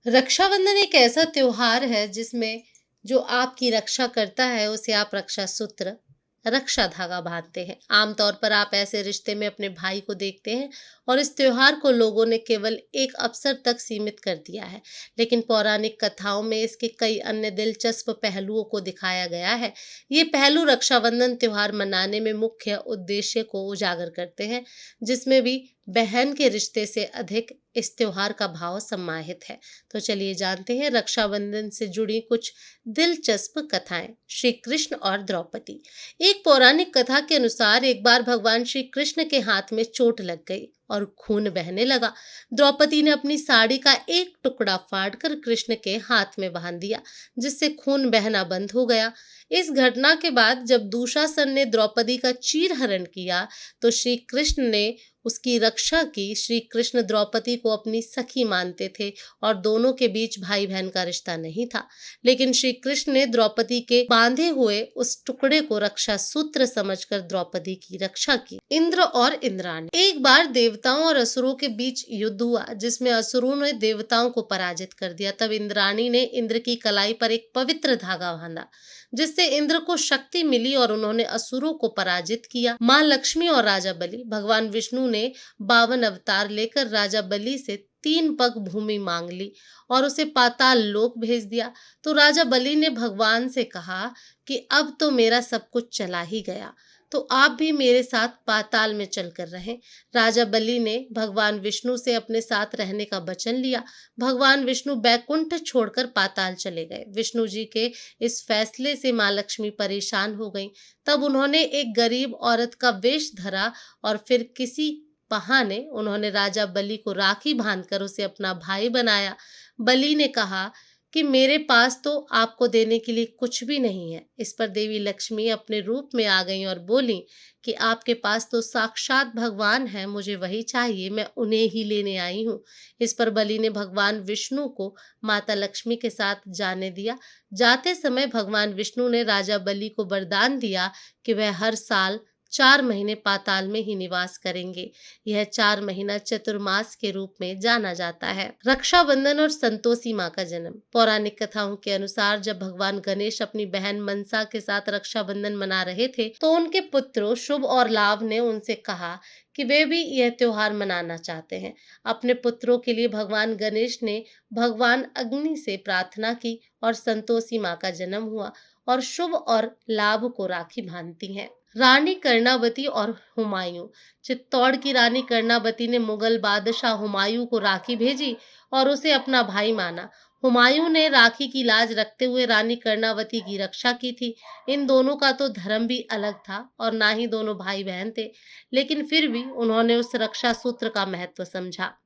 रक्षाबंधन एक ऐसा त्योहार है जिसमें जो आपकी रक्षा करता है उसे आप रक्षा सूत्र, रक्षा धागा बांधते हैं। आमतौर पर आप ऐसे रिश्ते में अपने भाई को देखते हैं और इस त्योहार को लोगों ने केवल एक अवसर तक सीमित कर दिया है। लेकिन पौराणिक कथाओं में इसके कई अन्य दिलचस्प पहलुओं को दिखाया गया है। ये पहलू रक्षाबंधन त्योहार मनाने में मुख्य उद्देश्य को उजागर करते हैं, जिसमें भी बहन के रिश्ते से अधिक इस त्योहार का भाव समाहित है। तो चलिए जानते हैं रक्षाबंधन से जुड़ी कुछ दिलचस्प कथाएं। श्री कृष्ण और द्रौपदी। एक पौराणिक कथा के अनुसार एक बार भगवान श्री कृष्ण के हाथ में चोट लग गई और खून बहने लगा। द्रौपदी ने अपनी साड़ी का एक टुकड़ा फाड़कर कृष्ण के हाथ में बांध दिया, जिससे खून बहना बंद हो गया। इस घटना के बाद जब दुशासन ने द्रौपदी का चीरहरण किया तो श्री कृष्ण ने उसकी रक्षा की। श्री कृष्ण द्रौपदी को अपनी सखी मानते थे और दोनों के बीच भाई बहन का रिश्ता नहीं था। लेकिन श्री कृष्ण ने द्रौपदी के बांधे हुए उस टुकड़े को रक्षा सूत्र समझकर द्रौपदी की रक्षा की। इंद्र और इंद्राणी। एक बार देवताओं और असुरों के बीच युद्ध हुआ जिसमें असुरों ने देवताओं को पराजित कर दिया। तब इंद्राणी ने इंद्र की कलाई पर एक पवित्र धागा बांधा, जिससे इंद्र को शक्ति मिली और उन्होंने असुरों को पराजित किया। माँ लक्ष्मी और राजा बलि। भगवान विष्णु ने 52 अवतार लेकर राजा बलि से 3 पग भूमि मांग ली और उसे पाताल लोक भेज दिया। तो राजा बलि ने भगवान से कहा कि अब तो मेरा सब कुछ चला ही गया, तो आप भी मेरे साथ पाताल में चलकर रहें। राजा बलि ने भगवान विष्णु से अपने साथ रहने का वचन लिया। भगवान विष्णु बैकुंठ छोड़कर पाताल चले गए। विष्णु जी के इस फैसले से माँ लक्ष्मी परेशान हो गईं। तब उन्होंने एक गरीब औरत का वेश धरा और फिर किसी बहाने उन्होंने राजा बलि को राखी बांधकर उसे अपना भाई बनाया। बलि ने कहा कि मेरे पास तो आपको देने के लिए कुछ भी नहीं है। इस पर देवी लक्ष्मी अपने रूप में आ गईं और बोली कि आपके पास तो साक्षात भगवान है, मुझे वही चाहिए, मैं उन्हें ही लेने आई हूँ। इस पर बलि ने भगवान विष्णु को माता लक्ष्मी के साथ जाने दिया। जाते समय भगवान विष्णु ने राजा बलि को वरदान दिया कि वह हर साल 4 महीने पाताल में ही निवास करेंगे। यह 4 महीना चतुर्मास के रूप में जाना जाता है। रक्षाबंधन और संतोषी माँ का जन्म। पौराणिक कथाओं के अनुसार जब भगवान गणेश अपनी बहन मनसा के साथ रक्षाबंधन मना रहे थे तो उनके पुत्रों शुभ और लाभ ने उनसे कहा कि वे भी यह त्योहार मनाना चाहते हैं। अपने पुत्रों के लिए भगवान गणेश ने भगवान अग्नि से प्रार्थना की और संतोषी माँ का जन्म हुआ और शुभ और लाभ को राखी बांधती हैं। रानी कर्णावती और हुमायूं। चित्तौड़ की रानी कर्णावती ने मुगल बादशाह हुमायूं को राखी भेजी और उसे अपना भाई माना। हुमायूं ने राखी की लाज रखते हुए रानी कर्णावती की रक्षा की थी। इन दोनों का तो धर्म भी अलग था और ना ही दोनों भाई बहन थे, लेकिन फिर भी उन्होंने उस रक्षा सूत्र का महत्व समझा।